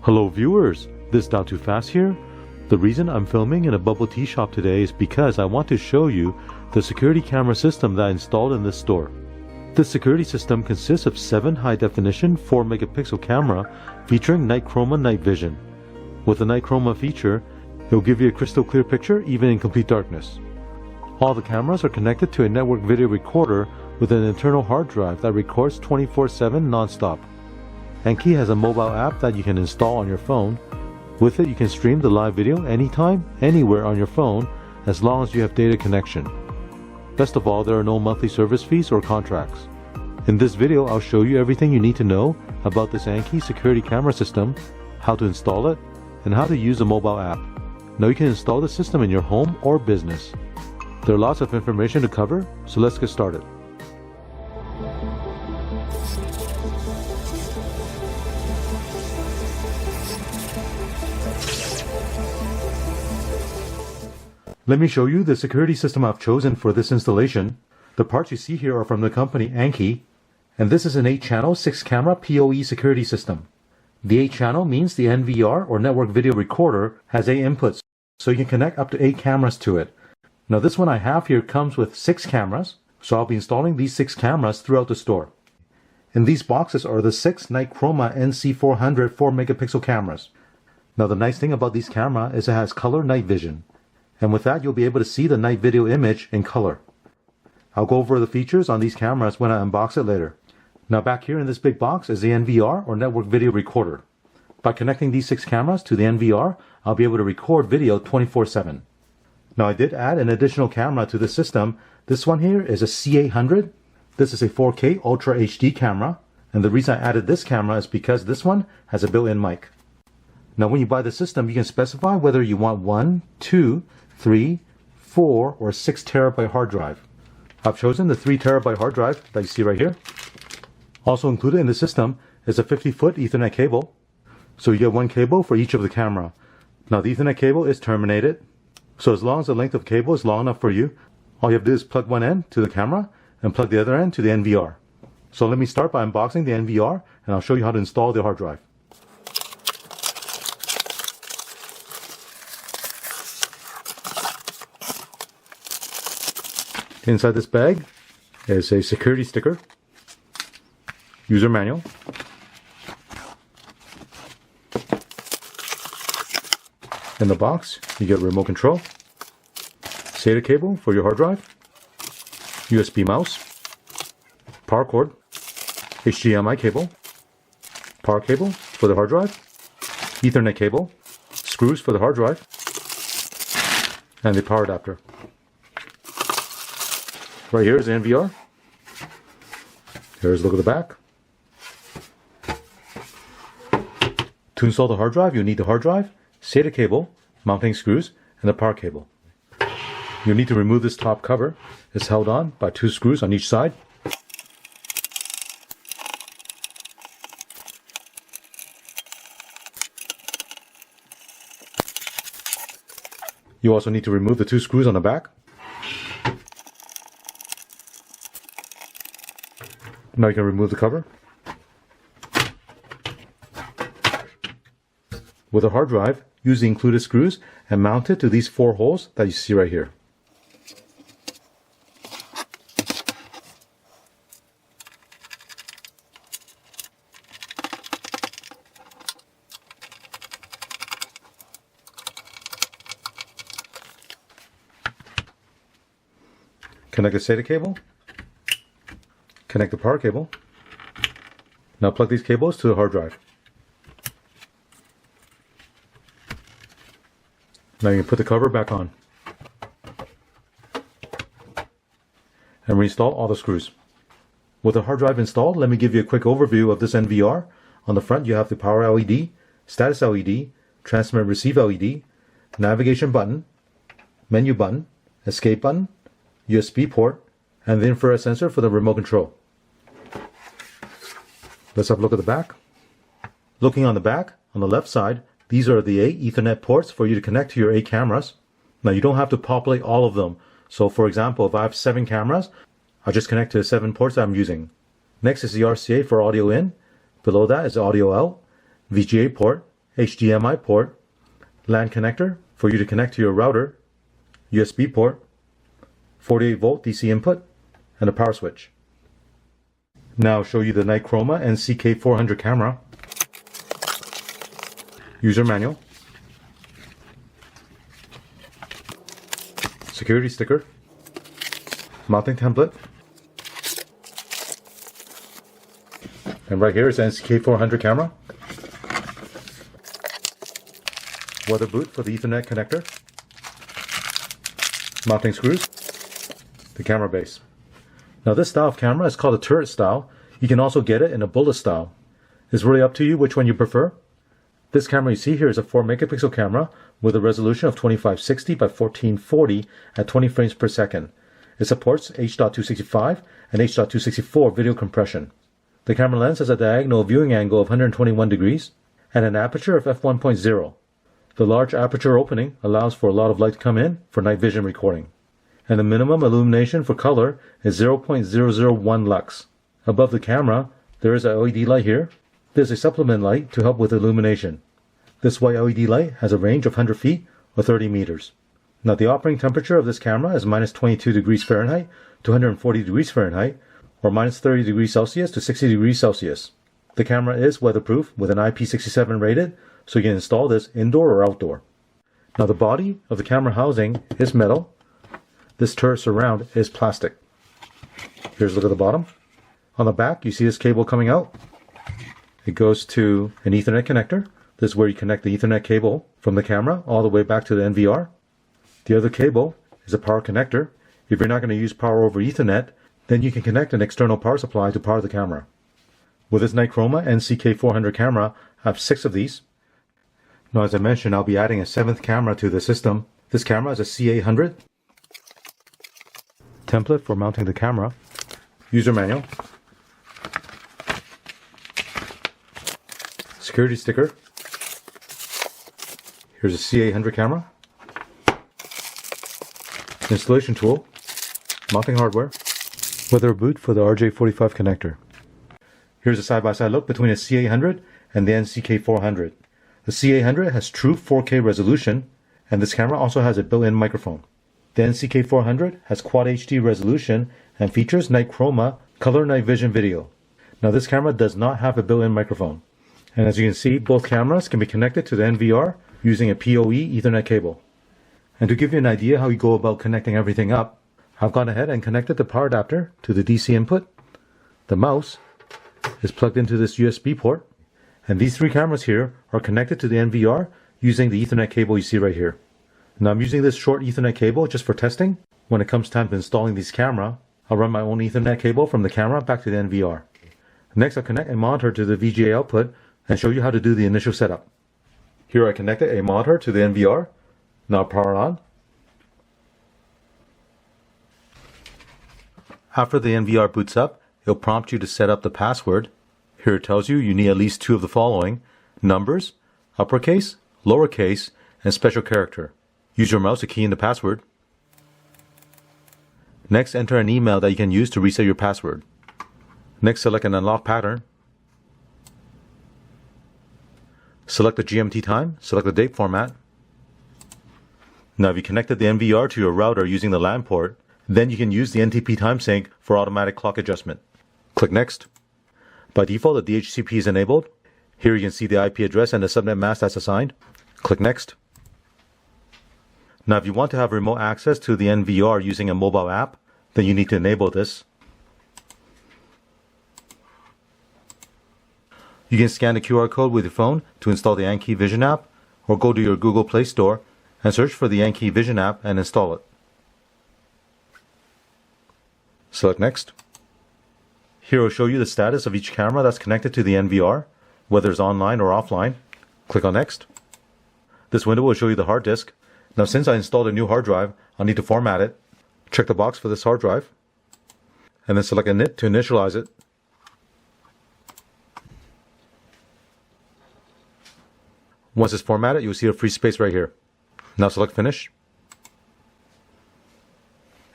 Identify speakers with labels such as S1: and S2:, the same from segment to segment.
S1: Hello viewers, this Not Too Fast here. The reason I'm filming in a bubble tea shop today is because I want to show you the security camera system that I installed in this store. This security system consists of 7 high-definition 4-megapixel camera featuring NightChroma night vision. With the NightChroma feature, it will give you a crystal clear picture even in complete darkness. All the cameras are connected to a network video recorder with an internal hard drive that records 24/7 non-stop. ANNKE has a mobile app that you can install on your phone. With it, you can stream the live video anytime, anywhere on your phone, as long as you have data connection. Best of all, there are no monthly service fees or contracts. In this video, I'll show you everything you need to know about this ANNKE security camera system, how to install it, and how to use the mobile app. Now you can install the system in your home or business. There are lots of information to cover, so let's get started. Let me show you the security system I've chosen for this installation. The parts you see here are from the company ANNKE, and this is an 8-channel 6-camera PoE security system. The 8-channel means the NVR or network video recorder has 8 inputs, so you can connect up to 8 cameras to it. Now this one I have here comes with 6 cameras, so I'll be installing these 6 cameras throughout the store. In these boxes are the 6 NightChroma NCK400 4-megapixel cameras. Now the nice thing about these cameras is it has color night vision. And with that, you'll be able to see the night video image in color. I'll go over the features on these cameras when I unbox it later. Now back here in this big box is the NVR or network video recorder. By connecting these 6 cameras to the NVR, I'll be able to record video 24/7. Now I did add an additional camera to the system. This one here is a C800. This is a 4K Ultra HD camera. And the reason I added this camera is because this one has a built-in mic. Now when you buy the system, you can specify whether you want 1, 2, 3, 4, or 6 terabyte hard drive. I've chosen the 3 terabyte hard drive that you see right here. Also included in the system is a 50-foot Ethernet cable. So you get 1 cable for each of the camera. Now the Ethernet cable is terminated. So as long as the length of cable is long enough for you, all you have to do is plug one end to the camera and plug the other end to the NVR. So let me start by unboxing the NVR and I'll show you how to install the hard drive. Inside this bag is a security sticker, user manual, in the box you get a remote control, SATA cable for your hard drive, USB mouse, power cord, HDMI cable, power cable for the hard drive, Ethernet cable, screws for the hard drive, and the power adapter. Right here is the NVR. Here's a look at the back. To install the hard drive, you'll need the hard drive, SATA cable, mounting screws, and the power cable. You'll need to remove this top cover. It's held on by 2 screws on each side. You also need to remove the 2 screws on the back. Now you can remove the cover. With a hard drive, use the included screws and mount it to these 4 holes that you see right here. Connect the SATA cable. Connect the power cable. Now plug these cables to the hard drive. Now you can put the cover back on. And reinstall all the screws. With the hard drive installed, let me give you a quick overview of this NVR. On the front you have the power LED, status LED, transmit receive LED, navigation button, menu button, escape button, USB port, and the infrared sensor for the remote control. Let's have a look at the back. Looking on the back, on the left side, these are the 8 Ethernet ports for you to connect to your 8 cameras. Now you don't have to populate all of them. So for example, if I have 7 cameras, I'll just connect to the 7 ports that I'm using. Next is the RCA for audio in. Below that is audio out, VGA port, HDMI port, LAN connector for you to connect to your router, USB port, 48 volt DC input, and a power switch. Now I'll show you the NightChroma NCK400 camera. User manual, security sticker, mounting template, and right here is the NCK400 camera. Weather boot for the Ethernet connector, mounting screws, the camera base. Now this style of camera is called a turret style. You can also get it in a bullet style. It's really up to you which one you prefer. This camera you see here is a 4 megapixel camera with a resolution of 2560 by 1440 at 20 frames per second. It supports H.265 and H.264 video compression. The camera lens has a diagonal viewing angle of 121 degrees and an aperture of f1.0. The large aperture opening allows for a lot of light to come in for night vision recording. And the minimum illumination for color is 0.001 lux. Above the camera, there is a LED light here. There's a supplement light to help with illumination. This white LED light has a range of 100 feet or 30 meters. Now the operating temperature of this camera is minus 22 degrees Fahrenheit to 140 degrees Fahrenheit or minus 30 degrees Celsius to 60 degrees Celsius. The camera is weatherproof with an IP67 rated, so you can install this indoor or outdoor. Now the body of the camera housing is metal. This turret surround is plastic. Here's a look at the bottom. On the back you see this cable coming out. It goes to an Ethernet connector. This is where you connect the Ethernet cable from the camera all the way back to the NVR. The other cable is a power connector. If you're not going to use power over Ethernet, then you can connect an external power supply to power the camera. With this NightChroma NCK400 camera, I have 6 of these. Now as I mentioned, I'll be adding a 7th camera to the system. This camera is a C800. Template for mounting the camera. User manual. Security sticker. Here's a C800 camera. Installation tool. Mounting hardware. Weather boot for the RJ45 connector. Here's a side-by-side look between a C800 and the NCK400. The C800 has true 4K resolution, and this camera also has a built-in microphone. The NCK400 has Quad HD resolution and features NightChroma color night vision video. Now this camera does not have a built-in microphone. And as you can see, both cameras can be connected to the NVR using a PoE Ethernet cable. And to give you an idea how you go about connecting everything up, I've gone ahead and connected the power adapter to the DC input. The mouse is plugged into this USB port. And these 3 cameras here are connected to the NVR using the Ethernet cable you see right here. Now I'm using this short Ethernet cable just for testing. When it comes time to installing this camera, I'll run my own Ethernet cable from the camera back to the NVR. Next I'll connect a monitor to the VGA output and show you how to do the initial setup. Here I connected a monitor to the NVR. Now power on. After the NVR boots up, it'll prompt you to set up the password. Here it tells you need at least 2 of the following: numbers, uppercase, lowercase, and special character. Use your mouse to key in the password. Next, enter an email that you can use to reset your password. Next, select an unlock pattern. Select the GMT time, select the date format. Now if you connected the NVR to your router using the LAN port, then you can use the NTP time sync for automatic clock adjustment. Click Next. By default, the DHCP is enabled. Here you can see the IP address and the subnet mask that's assigned. Click Next. Now if you want to have remote access to the NVR using a mobile app, then you need to enable this. You can scan the QR code with your phone to install the ANNKE Vision app, or go to your Google Play Store and search for the ANNKE Vision app and install it. Select Next. Here will show you the status of each camera that's connected to the NVR, whether it's online or offline. Click on Next. This window will show you the hard disk. Now since I installed a new hard drive, I'll need to format it. Check the box for this hard drive, and then select Init to initialize it. Once it's formatted, you'll see a free space right here. Now select Finish.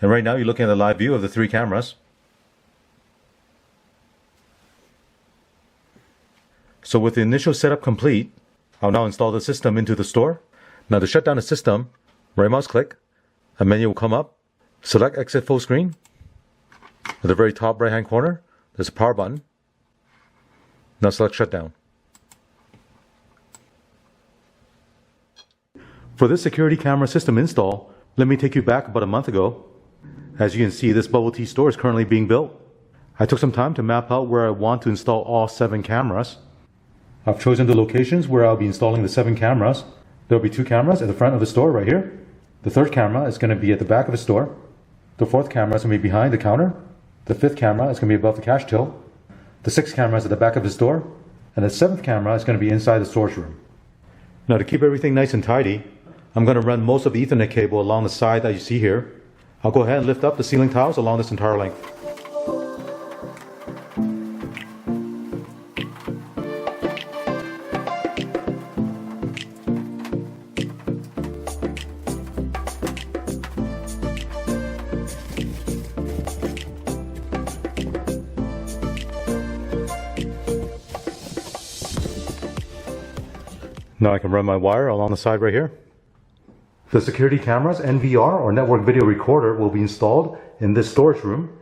S1: And right now you're looking at the live view of the 3 cameras. So with the initial setup complete, I'll now install the system into the store. Now to shut down the system, right mouse click, a menu will come up, select exit full screen. At the very top right hand corner, there's a power button. Now select shutdown. For this security camera system install, let me take you back about a month ago. As you can see, this bubble tea store is currently being built. I took some time to map out where I want to install all 7 cameras. I've chosen the locations where I'll be installing the 7 cameras. There will be 2 cameras at the front of the store right here. The 3rd camera is going to be at the back of the store. The 4th camera is going to be behind the counter. The 5th camera is going to be above the cash till. The 6th camera is at the back of the store. And the 7th camera is going to be inside the storage room. Now to keep everything nice and tidy, I'm going to run most of the Ethernet cable along the side that you see here. I'll go ahead and lift up the ceiling tiles along this entire length. Now I can run my wire along the side right here. The security camera's NVR or network video recorder will be installed in this storage room.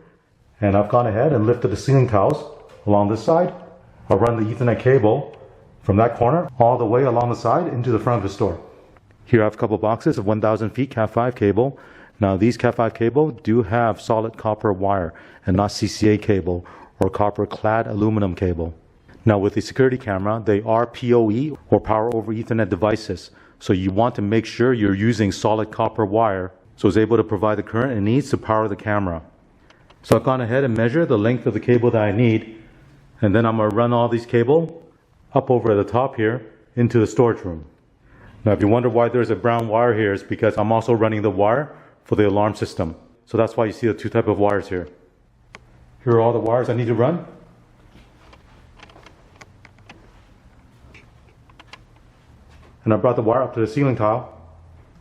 S1: And I've gone ahead and lifted the ceiling tiles along this side. I'll run the Ethernet cable from that corner all the way along the side into the front of the store. Here I have a couple boxes of 1000 feet Cat5 cable. Now these Cat5 cable do have solid copper wire and not CCA cable or copper clad aluminum cable. Now with the security camera, they are PoE or power over Ethernet devices. So you want to make sure you're using solid copper wire so it's able to provide the current it needs to power the camera. So I've gone ahead and measured the length of the cable that I need. And then I'm going to run all these cable up over the top here into the storage room. Now if you wonder why there's a brown wire here, it's because I'm also running the wire for the alarm system. So that's why you see the 2 types of wires here. Here are all the wires I need to run. And I brought the wire up to the ceiling tile,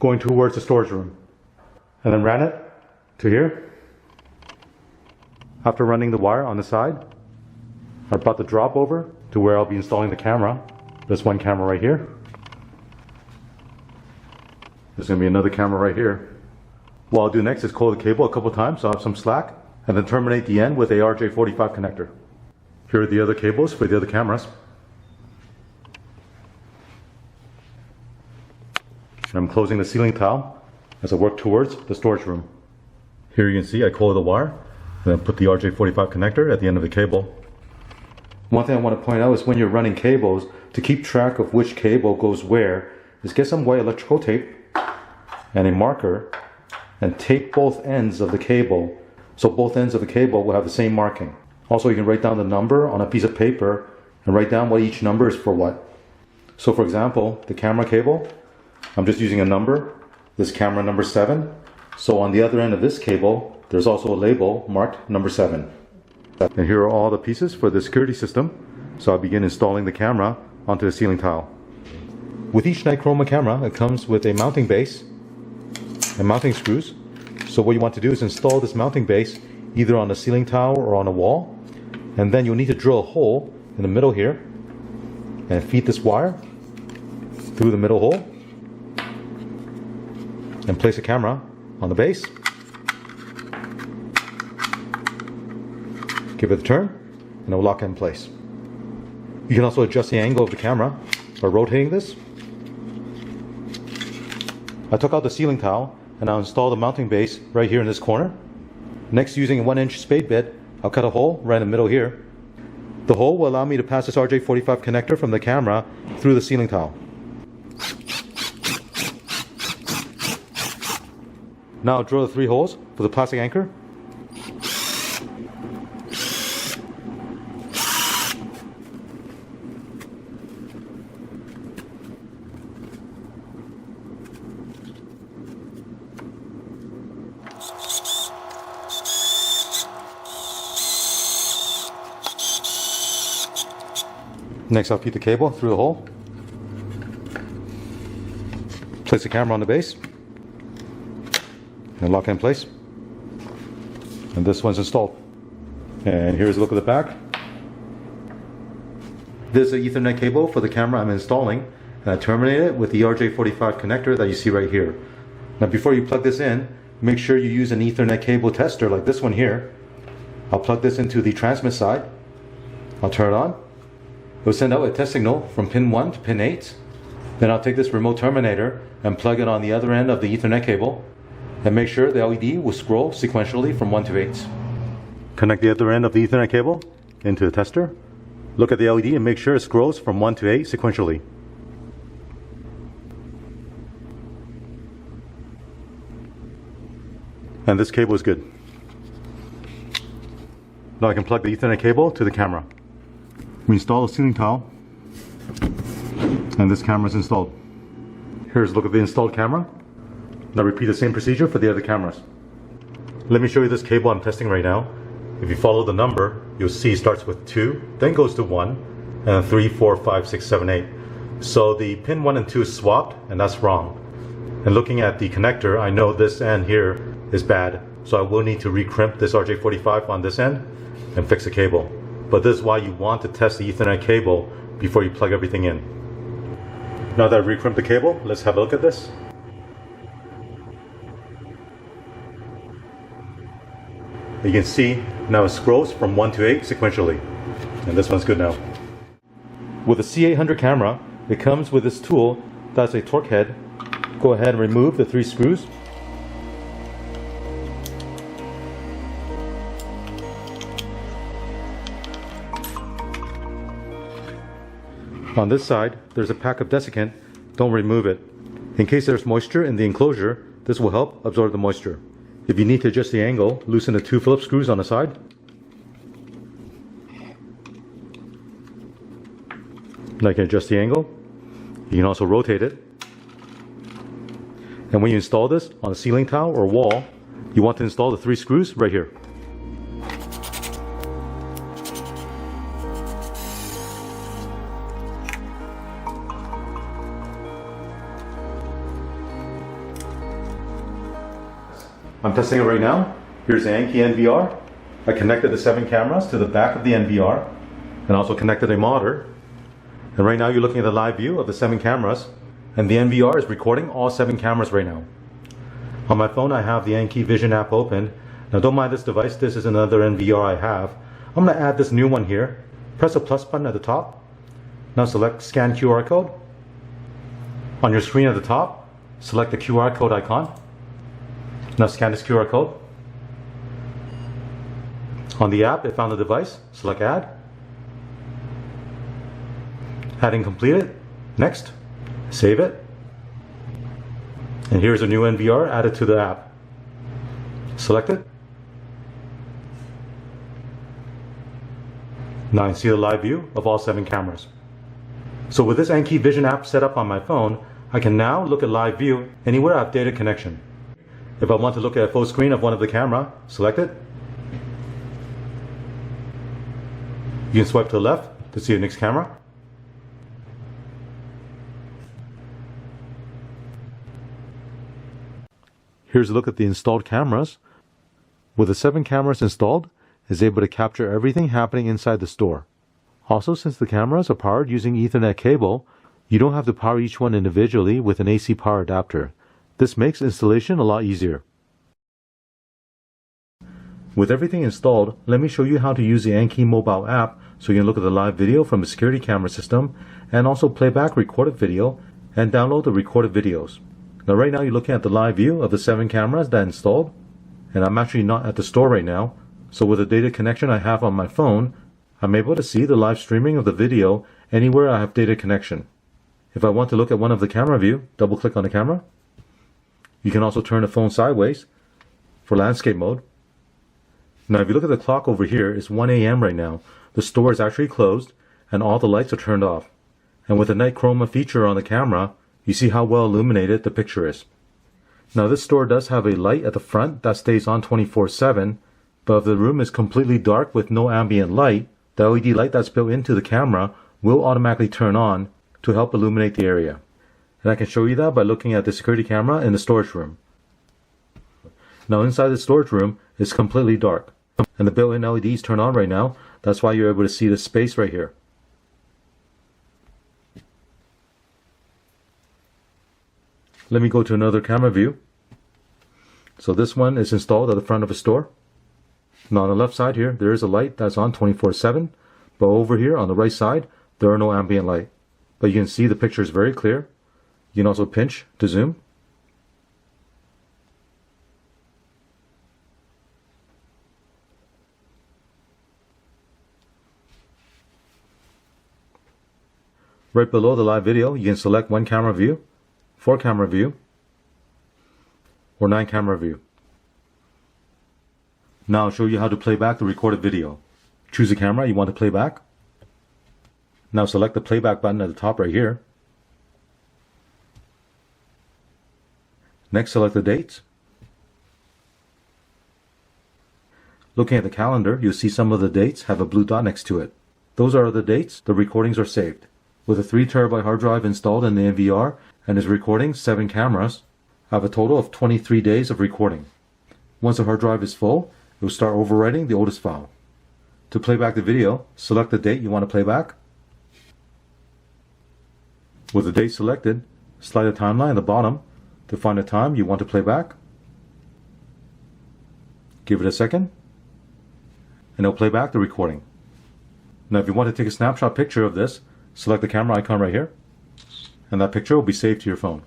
S1: going towards the storage room. And then ran it to here. After running the wire on the side, I brought the drop over to where I'll be installing the camera. There's one camera right here. There's going to be another camera right here. What I'll do next is coil the cable a couple times so I'll have some slack, and then terminate the end with a RJ45 connector. Here are the other cables for the other cameras. And I'm closing the ceiling tile as I work towards the storage room. Here you can see I coil the wire and then put the RJ45 connector at the end of the cable. One thing I want to point out is when you're running cables, to keep track of which cable goes where, is get some white electrical tape and a marker and tape both ends of the cable so both ends of the cable will have the same marking. Also, you can write down the number on a piece of paper and write down what each number is for what. So for example, the camera cable, I'm just using a number, this camera number 7. So on the other end of this cable, there's also a label marked number 7. And here are all the pieces for the security system. So I'll begin installing the camera onto the ceiling tile. With each NightChroma camera, it comes with a mounting base and mounting screws. So what you want to do is install this mounting base either on the ceiling tile or on a wall. And then you'll need to drill a hole in the middle here and feed this wire through the middle hole. And place a camera on the base. Give it a turn and it will lock it in place. You can also adjust the angle of the camera by rotating this. I took out the ceiling tile and I'll install the mounting base right here in this corner. Next, using a 1-inch spade bit, I'll cut a hole right in the middle here. The hole will allow me to pass this RJ45 connector from the camera through the ceiling tile. Now I'll drill the 3 holes for the plastic anchor. Next, I'll feed the cable through the hole. Place the camera on the base. And lock it in place. And this one's installed. And here's a look at the back. This is the Ethernet cable for the camera I'm installing. and I terminate it with the RJ45 connector that you see right here. Now before you plug this in, make sure you use an Ethernet cable tester like this one here. I'll plug this into the transmit side. I'll turn it on. It will send out a test signal from pin 1 to pin 8. Then I'll take this remote terminator and plug it on the other end of the Ethernet cable, and make sure the LED will scroll sequentially from 1 to 8. Connect the other end of the Ethernet cable into the tester. Look at the LED and make sure it scrolls from 1 to 8 sequentially. And this cable is good. Now I can plug the Ethernet cable to the camera. We install a ceiling tile, and this camera is installed. Here's a look at the installed camera. Now repeat the same procedure for the other cameras. Let me show you this cable I'm testing right now. If you follow the number, you'll see it starts with 2, then goes to 1, and then 3, 4, 5, 6, 7, 8. So the pin 1 and 2 is swapped, and that's wrong. And looking at the connector, I know this end here is bad, so I will need to re-crimp this RJ45 on this end and fix the cable. But this is why you want to test the Ethernet cable before you plug everything in. Now that I've re-crimped the cable, let's have a look at this. You can see now it scrolls from 1 to 8 sequentially, and this one's good now. With the C800 camera, it comes with this tool that's a torque head. Go ahead and remove the 3 screws. On this side, there's a pack of desiccant. Don't remove it. In case there's moisture in the enclosure, this will help absorb the moisture. If you need to adjust the angle, loosen the 2 Phillips screws on the side. Now you can adjust the angle. You can also rotate it. And when you install this on a ceiling tile or wall, you want to install the 3 screws right here. I'm testing it right now. Here's the ANNKE NVR. I connected the 7 cameras to the back of the NVR and also connected a monitor. And right now you're looking at the live view of the 7 cameras, and the NVR is recording all 7 cameras right now. On my phone I have the ANNKE Vision app open. Now don't mind this device, this is another NVR I have. I'm going to add this new one here. Press the plus button at the top. Now select Scan QR Code. On your screen at the top, select the QR code icon. Now scan this QR code. On the app, it found the device. Select Add. Adding completed. Next. Save it. And here's a new NVR added to the app. Select it. Now I can see the live view of all 7 cameras. So with this ANNKE Vision app set up on my phone, I can now look at live view anywhere I have data connection. If I want to look at a full screen of one of the camera, select it. You can swipe to the left to see the next camera. Here's a look at the installed cameras. With the 7 cameras installed, it's able to capture everything happening inside the store. Also, since the cameras are powered using Ethernet cable, you don't have to power each one individually with an AC power adapter. This makes installation a lot easier. With everything installed, let me show you how to use the ANNKE mobile app so you can look at the live video from the security camera system and also play back recorded video and download the recorded videos. Now right now you're looking at the live view of the 7 cameras that I installed, and I'm actually not at the store right now, so with the data connection I have on my phone, I'm able to see the live streaming of the video anywhere I have data connection. If I want to look at one of the camera view, double click on the camera. You can also turn the phone sideways for landscape mode. Now if you look at the clock over here, it's 1 a.m. right now. The store is actually closed and all the lights are turned off. And with the NightChroma feature on the camera, you see how well illuminated the picture is. Now this store does have a light at the front that stays on 24/7, but if the room is completely dark with no ambient light, the LED light that's built into the camera will automatically turn on to help illuminate the area. And I can show you that by looking at the security camera in the storage room. Now inside the storage room, it's completely dark. And the built-in LEDs turn on right now. That's why you're able to see the space right here. Let me go to another camera view. So this one is installed at the front of a store. Now on the left side here, there is a light that's on 24/7. But over here on the right side, there are no ambient light. But you can see the picture is very clear. You can also pinch to zoom. Right below the live video, you can select 1 camera view, 4 camera view, or 9 camera view. Now I'll show you how to play back the recorded video. Choose a camera you want to play back. Now select the playback button at the top right here. Next, select the dates. Looking at the calendar, you'll see some of the dates have a blue dot next to it. Those are the dates the recordings are saved. With a 3 TB hard drive installed in the NVR and is recording 7 cameras, I have a total of 23 days of recording. Once the hard drive is full, it will start overwriting the oldest file. To play back the video, select the date you want to play back. With the date selected, slide the timeline at the bottom to find the time you want to play back. Give it a second, and it'll play back the recording. Now if you want to take a snapshot picture of this, select the camera icon right here, and that picture will be saved to your phone.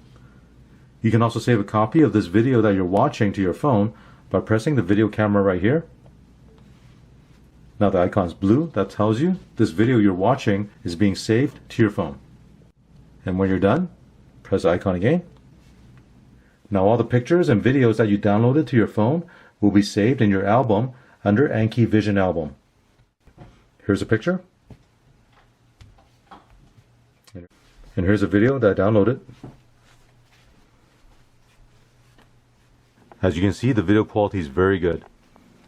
S1: You can also save a copy of this video that you're watching to your phone by pressing the video camera right here. Now the icon's blue, that tells you this video you're watching is being saved to your phone. And when you're done, press the icon again. Now all the pictures and videos that you downloaded to your phone will be saved in your album under ANNKE Vision Album. Here's a picture. And here's a video that I downloaded. As you can see, the video quality is very good.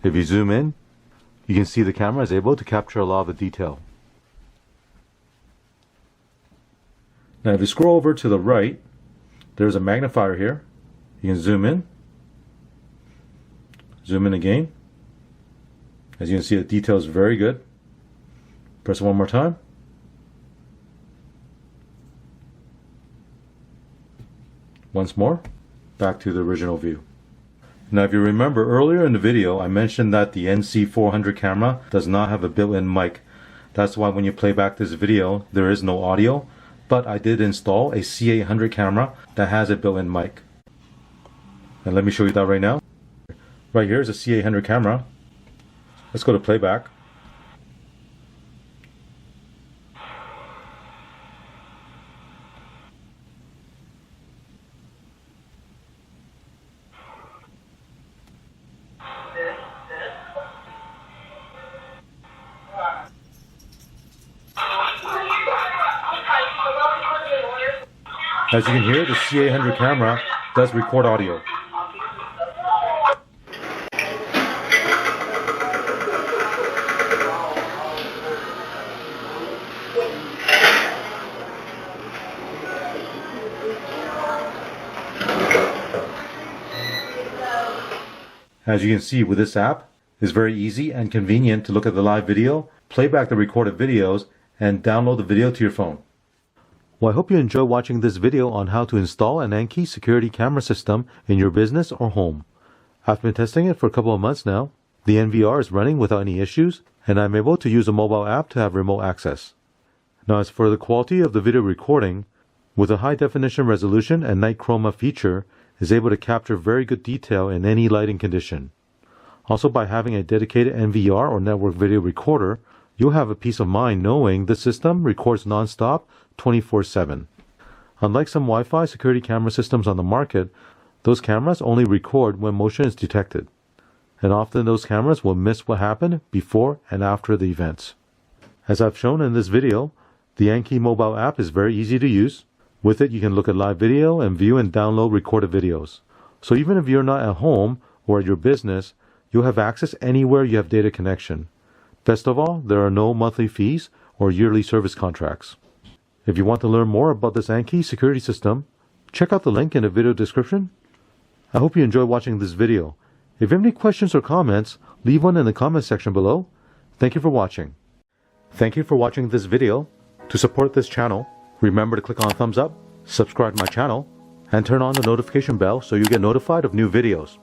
S1: If you zoom in, you can see the camera is able to capture a lot of the detail. Now if you scroll over to the right, there's a magnifier here. You can zoom in again. As you can see, the detail is very good. Press it one more time. Once more, back to the original view. Now if you remember earlier in the video, I mentioned that the NCK400 camera does not have a built-in mic. That's why when you play back this video, there is no audio, but I did install a C800 camera that has a built-in mic. And let me show you that right now. Right here is a C800 camera. Let's go to playback. As you can hear, the C800 camera does record audio. As you can see with this app, it's very easy and convenient to look at the live video, play back the recorded videos, and download the video to your phone. Well, I hope you enjoy watching this video on how to install an ANNKE security camera system in your business or home. I've been testing it for a couple of months now. The NVR is running without any issues, and I'm able to use a mobile app to have remote access. Now as for the quality of the video recording, with a high definition resolution and NightChroma feature, is able to capture very good detail in any lighting condition. Also, by having a dedicated NVR or network video recorder, you'll have a peace of mind knowing the system records non-stop 24/7. Unlike some Wi-Fi security camera systems on the market, those cameras only record when motion is detected. And often those cameras will miss what happened before and after the events. As I've shown in this video, the ANNKE mobile app is very easy to use. With it, you can look at live video and view and download recorded videos. So even if you're not at home or at your business, you'll have access anywhere you have data connection. Best of all, there are no monthly fees or yearly service contracts. If you want to learn more about this ANNKE security system, check out the link in the video description. I hope you enjoy watching this video. If you have any questions or comments, leave one in the comment section below. Thank you for watching. Thank you for watching this video. To support this channel, remember to click on thumbs up, subscribe to my channel, and turn on the notification bell so you get notified of new videos.